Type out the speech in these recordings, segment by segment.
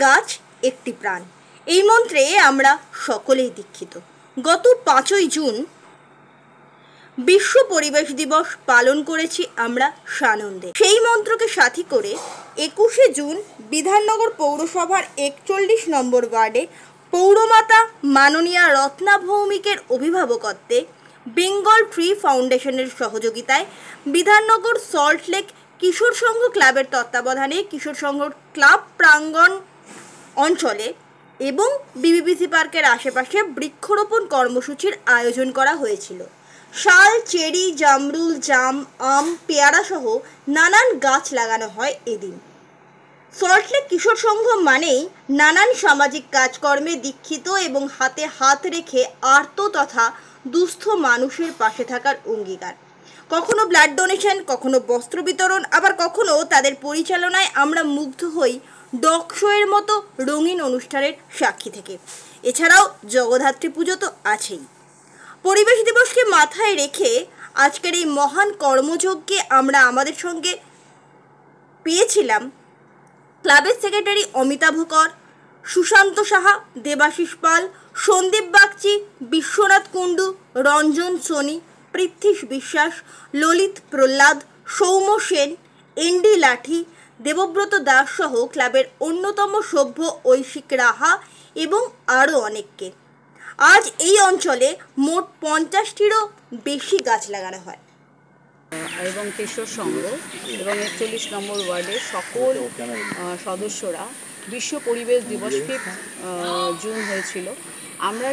গাছ একটি প্রাণ, এই মন্ত্রে আমরা সকলেই দীক্ষিত। গত 5ই জুন বিশ্ব পরিবেশ দিবস পালন করেছি আমরা সানন্দে। সেই মন্ত্রকে সাথী করে 21শে জুন বিধাননগর পৌরসভার 41 নম্বর ওয়ার্ডে পৌরমাতা মাননীয়া রত্না ভৌমিকের অভিভাবকত্বে বেঙ্গল ট্রি ফাউন্ডেশনের সহযোগিতায় বিধাননগর সল্টলেক কিশোর সংঘ ক্লাবের তত্ত্বাবধানে কিশোর সংঘ ক্লাব প্রাঙ্গণ অঞ্চলে এবং বিবিবিসি পার্কের আশেপাশে বৃক্ষরোপণ কর্মসূচির আয়োজন করা হয়েছিল। শাল, চেরি, জামরুল, জাম, আম, পেয়ারা সহ নানান গাছ লাগানো হয় এদিন। সল্টলেক কিশোর সংঘ মানেই নানান সামাজিক কাজকর্মে দীক্ষিত এবং হাতে হাত রেখে আর্ত তথা দুস্থ মানুষের পাশে থাকার অঙ্গীকার। কখনো ব্লাড ডোনেশন, কখনো বস্ত্র বিতরণ, আবার কখনো তাদের পরিচালনায় আমরা মুগ্ধ হই ডগ শোয়ের মতো রঙিন অনুষ্ঠানের সাক্ষী থেকে। এছাড়াও জগদ্ধাত্রী পুজো তো আছেই। পরিবেশ দিবসকে মাথায় রেখে আজকের এই মহান কর্মযজ্ঞে আমরা আমাদের সঙ্গে পেয়েছিলাম ক্লাবের সেক্রেটারি অমিতাভ কর, সুশান্ত সাহা, দেবাশিস পাল, সন্দীপ বাগচি, বিশ্বনাথ কুণ্ডু, রঞ্জন সোনি, পৃথ্বীশ বিশ্বাস, ললিত প্রহ্লাদ, সৌম্য সেন, এনডি লাঠি, দেবব্রত দাস সহ ক্লাবের অন্যতম সভ্য ঐশিক রাহা এবং আরও অনেককে। আজ এই অঞ্চলে মোট 50টিরও বেশি গাছ লাগানো হয় এবং কিশোর সংঘ এবং 41 নম্বর ওয়ার্ডের সকল সদস্যরা বিশ্ব পরিবেশ দিবস 5 জুন হয়েছিল। আমরা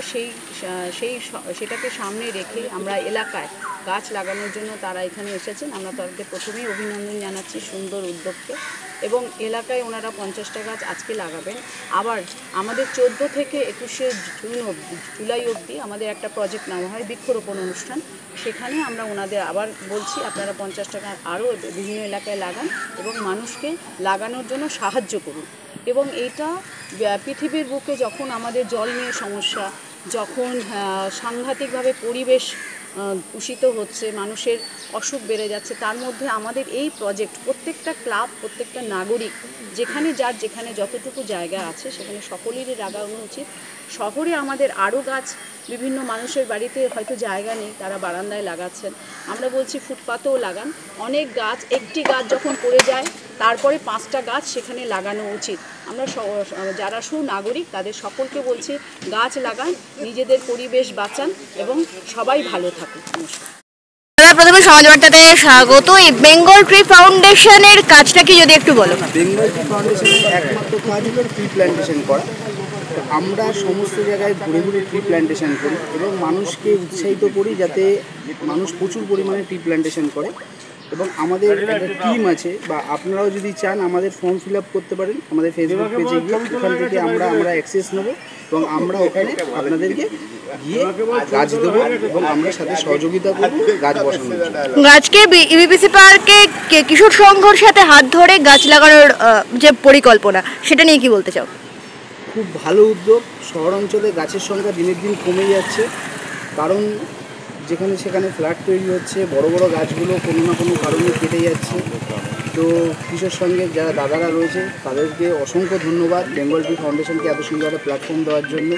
সেটাকে সামনে রেখে আমরা এলাকায় গাছ লাগানোর জন্য তারা এখানে এসেছেন। আমরা তাদের প্রথমেই অভিনন্দন জানাচ্ছি সুন্দর উদ্যোগকে, এবং এলাকায় ওনারা 50টা গাছ আজকে লাগাবেন। আবার আমাদের 14 থেকে 21শে জুলাই অবধি আমাদের একটা প্রজেক্ট নেওয়া হয় বৃক্ষরোপণ অনুষ্ঠান। সেখানে আমরা ওনাদের আবার বলছি আপনারা 50টা গাছ আরও বিভিন্ন এলাকায় লাগান এবং মানুষকে লাগানোর জন্য সাহায্য করুন। এবং এইটা পৃথিবীর বুকে যখন আমাদের জল নিয়ে সমস্যা, যখন সাংঘাতিকভাবে পরিবেশ দূষিত হচ্ছে, মানুষের অসুখ বেড়ে যাচ্ছে, তার মধ্যে আমাদের এই প্রজেক্ট প্রত্যেকটা ক্লাব, প্রত্যেকটা নাগরিক যেখানে যতটুকু জায়গা আছে সেখানে সকলেরই লাগানো উচিত। শহরে আমাদের আরও গাছ বিভিন্ন মানুষের বাড়িতে হয়তো জায়গা নেই, তারা বারান্দায় লাগাচ্ছেন। আমরা বলছি ফুটপাতেও লাগান। অনেক গাছ, একটি গাছ যখন পড়ে যায় তারপরে 5টা গাছ সেখানে লাগানো উচিত। আমরা যারা সুনাগরিক তাদের সকলকে বলছি গাছ লাগান, নিজেদের পরিবেশ বাঁচান এবং সবাই ভালো থাকুন। নমস্কার। প্রথমে সমাজবার্তাতে স্বাগত। এই বেঙ্গল ট্রি ফাউন্ডেশনের কাজটা কি যদি একটু বলো? বেঙ্গল ট্রি ফাউন্ডেশনের একমাত্র কাজ হলো ট্রি প্ল্যান্টেশন করা। আমরা সমস্ত জায়গায় ঘুরে ঘুরে ট্রি প্ল্যান্টেশন করি এবং মানুষকে উৎসাহিত করি যাতে মানুষ প্রচুর পরিমাণে ট্রি প্ল্যান্টেশন করে। এবং আমাদের একটা টিম আছে, বা আপনারাও যদি চান আমাদের ফর্ম ফিল আপ করতে পারেন আমাদের ফেসবুক পেজে গিয়ে। ওখান থেকে আমরা অ্যাক্সেস নেব এবং আমরা ওখানে আপনাদেরকে গিয়ে গাছ দেবো এবং আমরা সাথে সহযোগিতা করব গাছ বসানোর জন্য। গাছকে বিবিসি পার্কে কিশোর সংঘর সাথে হাত ধরে গাছ লাগানোর যে পরিকল্পনা, সেটা নিয়ে কি বলতে চাও? খুব ভালো উদ্যোগ। শহর অঞ্চলে গাছের সংখ্যা দিনের দিন কমে যাচ্ছে, কারণ যেখানে সেখানে ফ্ল্যাট তৈরি হচ্ছে, বড় বড় গাছগুলো কোনো না কোনো কারণে কেটে যাচ্ছে। তো কিশোর সংঘের যারা দাদারা রয়েছে তাদেরকে অসংখ্য ধন্যবাদ, বেঙ্গল ট্রি ফাউন্ডেশনকে এত সুন্দর একটা প্ল্যাটফর্ম দেওয়ার জন্য।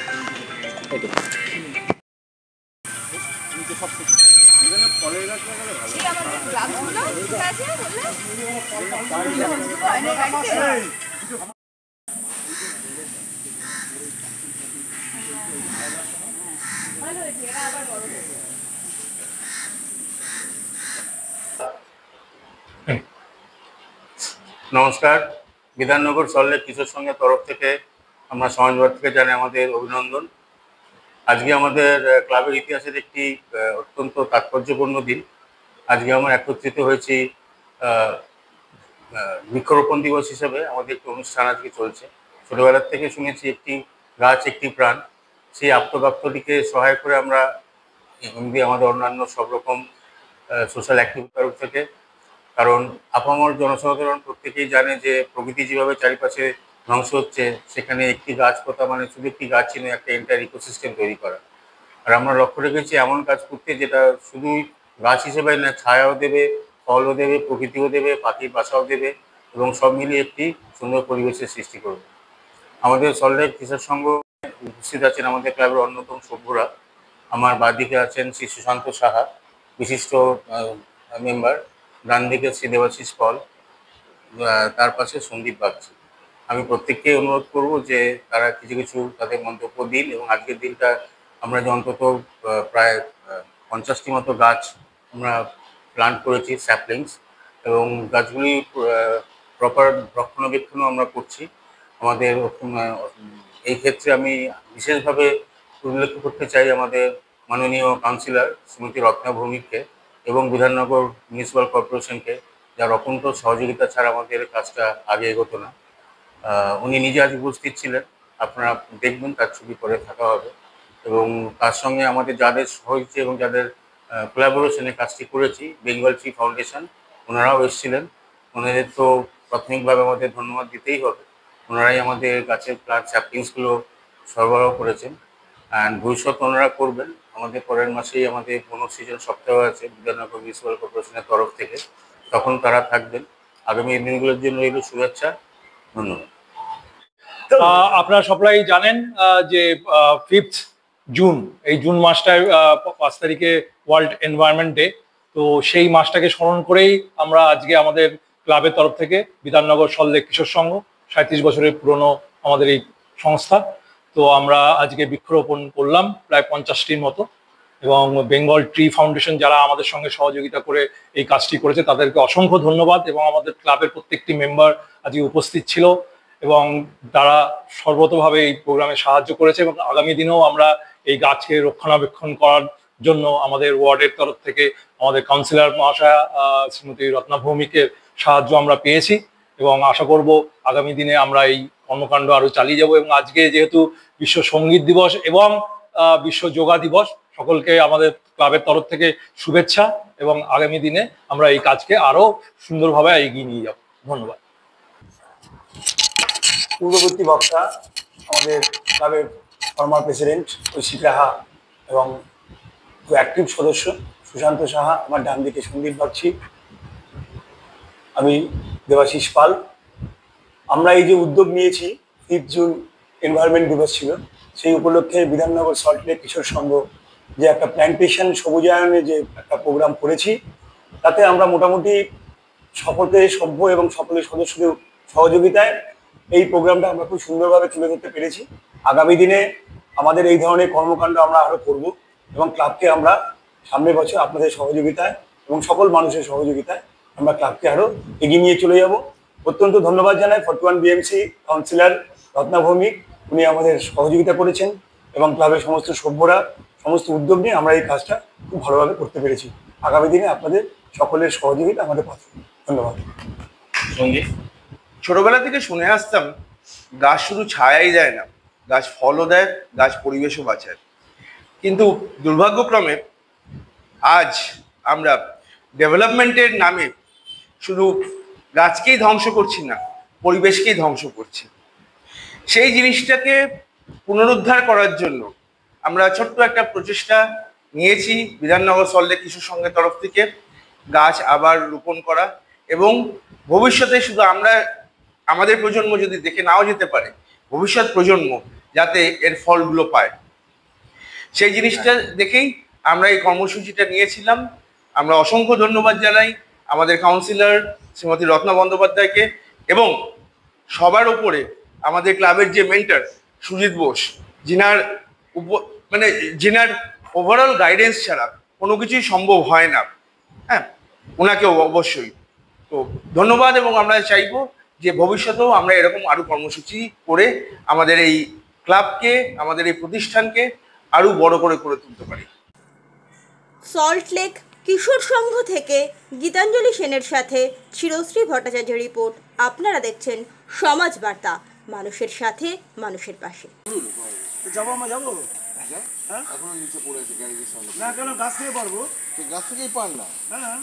নমস্কার। বিধাননগর সল্টলেক কিশোর সংঘের তরফ থেকে আমরা সমাজবাদ থেকে জানাই আমাদের অভিনন্দন। আজকে আমাদের ক্লাবের ইতিহাসের একটি অত্যন্ত তাৎপর্যপূর্ণ দিন। আজকে আমরা একত্রিত হয়েছি বৃক্ষরোপণ দিবস হিসেবে। আমাদের একটি অনুষ্ঠান আজকে চলছে। ছোটোবেলার থেকে শুনেছি একটি গাছ একটি প্রাণ। সেই আপ্তবাক্যটিকে সহায় করে আমরা এমনি আমাদের অন্যান্য সব রকম সোশ্যাল অ্যাক্টিভিটির তরফ থেকে, কারণ আপামর জনসাধারণ প্রত্যেকেই জানে যে প্রকৃতি যেভাবে চারিপাশে ধ্বংস হচ্ছে, সেখানে একটি গাছ পোতা মানে শুধু একটি গাছই নয়, একটা এন্টায়ার ইকোসিস্টেম তৈরি করা। আর আমরা লক্ষ্য রেখেছি এমন কাজ করতে যেটা শুধুই গাছ হিসেবে না, ছায়াও দেবে, ফলও দেবে, প্রকৃতিও দেবে, পাখির বাসাও দেবে এবং সব মিলিয়ে একটি সুন্দর পরিবেশের সৃষ্টি করবে। আমাদের সল্টলেক কিশোর সংঘ উপস্থিত আছেন আমাদের ক্লাবের অন্যতম সভ্যরা। আমার বাঁদিকে আছেন শ্রী সুশান্ত সাহা, বিশিষ্ট মেম্বার। ডান দিকে শ্রী দেবাশিস পল, তার পাশে সন্দীপ বাগচি। আমি প্রত্যেককে অনুরোধ করব যে তারা কিছু কিছু তাদের মন্তব্য দিন, এবং আজকের দিনটা আমরা যে অন্তত প্রায় 50টি মতো গাছ আমরা প্লান্ট করেছি, স্যাপলিংস, এবং গাছগুলি প্রপার রক্ষণাবেক্ষণও আমরা করছি। আমাদের এই ক্ষেত্রে আমি বিশেষভাবে উল্লেখ করতে চাই আমাদের মাননীয় কাউন্সিলর শ্রীমতী রত্না ভৌমিককে এবং বিধাননগর মিউনিসিপ্যাল কর্পোরেশনকে, যার অকুণ্ঠ সহযোগিতা ছাড়া আমাদের কাজটা আগে এগোতো না। উনি নিজে আজ উপস্থিত ছিলেন, আপনারা দেখবেন, তার ছবি পরে থাকা হবে। এবং তার সঙ্গে আমাদের যাদের সহযোগিতা এবং যাদের কোলাবোরেশনে কাজটি করেছি, বেঙ্গল ট্রি ফাউন্ডেশন, ওনারাও এসেছিলেন। ওনাদের তো প্রাথমিকভাবে আমাদের ধন্যবাদ দিতেই হবে। ওনারাই আমাদের গাছের প্লান্ট স্যাপলিংসগুলো সরবরাহ করেছেন, অ্যান্ড ভবিষ্যৎ ওনারা করবেন। আমাদের পরের মাসেই আমাদের বনসৃজন সপ্তাহ আছে বিধাননগর মিউনিসিপ্যাল কর্পোরেশনের তরফ থেকে, তখন তারা থাকবেন। আগামী দিনগুলোর জন্য রইল শুভেচ্ছা। ধন্যবাদ। আপনারা সবাই জানেন যে 5th জুন, এই জুন মাসটায় 5 তারিখে ওয়ার্ল্ড এনভায়রনমেন্ট ডে। তো সেই মাসটাকে স্মরণ করেই আমরা আজকে আমাদের ক্লাবের তরফ থেকে বিধাননগর সল্টলেক কিশোর সংঘ, 37 বছরের পুরনো আমাদের এই সংস্থা, তো আমরা আজকে বৃক্ষরোপণ করলাম প্রায় 50টির মতো। এবং বেঙ্গল ট্রি ফাউন্ডেশন যারা আমাদের সঙ্গে সহযোগিতা করে এই কাজটি করেছে, তাদেরকে অসংখ্য ধন্যবাদ। এবং আমাদের ক্লাবের প্রত্যেকটি মেম্বার আজকে উপস্থিত ছিল এবং তারা সর্বতভাবে এই প্রোগ্রামে সাহায্য করেছে। এবং আগামী দিনেও আমরা এই গাছকে রক্ষণাবেক্ষণ করার জন্য আমাদের ওয়ার্ডের তরফ থেকে আমাদের কাউন্সিলর মহাশয়া শ্রীমতী রত্না ভৌমিকের সাহায্য আমরা পেয়েছি, এবং আশা করব আগামী দিনে আমরা এই কর্মকাণ্ড আরো চালিয়ে যাব। এবং আজকে যেহেতু বিশ্ব সঙ্গীত দিবস এবং বিশ্ব যোগা দিবস, সকলকে আমাদের ক্লাবের তরফ থেকে শুভেচ্ছা, এবং আগামী দিনে আমরা এই কাজকে আরো সুন্দরভাবে এগিয়ে নিয়ে যাব। ধন্যবাদ। পূর্ববর্তী বক্তা আমাদের ক্লাবের ফর্মার প্রেসিডেন্ট ঐশিক রাহা এবং অ্যাক্টিভ সদস্য সুশান্ত সাহা, আমার ডান দিকে সন্দীপ বাগচি, আমি দেবাশিস পাল। আমরা এই যে উদ্যোগ নিয়েছি, 5 জুন এনভায়রনমেন্ট দিবস ছিল, সেই উপলক্ষে বিধাননগর সল্টলেক কিশোর সংঘ যে একটা প্ল্যান্টেশন সবুজায়নে যে একটা প্রোগ্রাম করেছি, তাতে আমরা মোটামুটি সকলের সভ্য এবং সকলের সদস্যদের সহযোগিতায় এই প্রোগ্রামটা আমরা খুব সুন্দরভাবে তুলে ধরতে পেরেছি। আগামী দিনে আমাদের এই ধরনের কর্মকাণ্ড আমরা আরো করব, এবং ক্লাবকে আমরা সামনের বছর আপনাদের সহযোগিতায় এবং সকল মানুষের সহযোগিতায় আমরা ক্লাবকে আরো এগিয়ে নিয়ে চলে যাব। অত্যন্ত ধন্যবাদ জানাই 41 বিএমসি কাউন্সিলর রত্না ভৌমিক, উনি আমাদের সহযোগিতা করেছেন, এবং ক্লাবের সমস্ত সভ্যরা সমস্ত উদ্যোগ নিয়ে আমরা এই কাজটা খুব ভালোভাবে করতে পেরেছি। আগামী দিনে আপনাদের সকলের সহযোগিতা আমাদের পাশে। ধন্যবাদ। ছোটবেলা থেকে শুনে আসতাম, গাছ শুধু ছায়াই দেয় না, গাছ ফলও দেয়, গাছ পরিবেশও বাঁচায়। কিন্তু দুর্ভাগ্যক্রমে আজ আমরা ডেভেলপমেন্টের নামে শুধু গাছকেই ধ্বংস করছি না, পরিবেশকেই ধ্বংস করছি। সেই জিনিসটাকে পুনরুদ্ধার করার জন্য আমরা ছোট্ট একটা প্রচেষ্টা নিয়েছি বিধাননগর সল্টলেক কিশোর সংঘের তরফ থেকে, গাছ আবার রোপণ করা। এবং ভবিষ্যতে শুধু আমরা, আমাদের প্রজন্ম যদি দেখে নাও যেতে পারে, ভবিষ্যৎ প্রজন্ম যাতে এর ফলগুলো পায়, সেই জিনিসটা দেখেই আমরা এই কর্মসূচিটা নিয়েছিলাম। আমরা অসংখ্য ধন্যবাদ জানাই আমাদের কাউন্সিলর শ্রীমতী রত্না বন্দ্যোপাধ্যায়কে, এবং সবার উপরে আমাদের ক্লাবের যে মেন্টর সুজিত বোস, যিনার যিনার ওভারঅল গাইডেন্স ছাড়া কোনো কিছুই সম্ভব হয় না। হ্যাঁ, ওনাকেও অবশ্যই তো ধন্যবাদ। এবং আমরা চাইবো যে ভবিষ্যতেও আমরা এরকম আরো কর্মসূচি করে আমাদের এই ক্লাবকে, আমাদের এই প্রতিষ্ঠানকে আরো বড় করে তুলতে পারি। সল্টলেক কিশোর সংঘ থেকে গীতাঞ্জলি সেনের সাথে চিরশ্রী ভট্টাচার্য রিপোর্ট। আপনারা দেখছেন সমাজ বার্তা, মানুষের সাথে, মানুষের পাশে। যাবো আমরা যাবো, হ্যাঁ এখনো নিচে পড়ে আছে গ্যারেজের সামনে। না কেন, গাছ থেকে পারবো, গাছ থেকেই পার না। হ্যাঁ।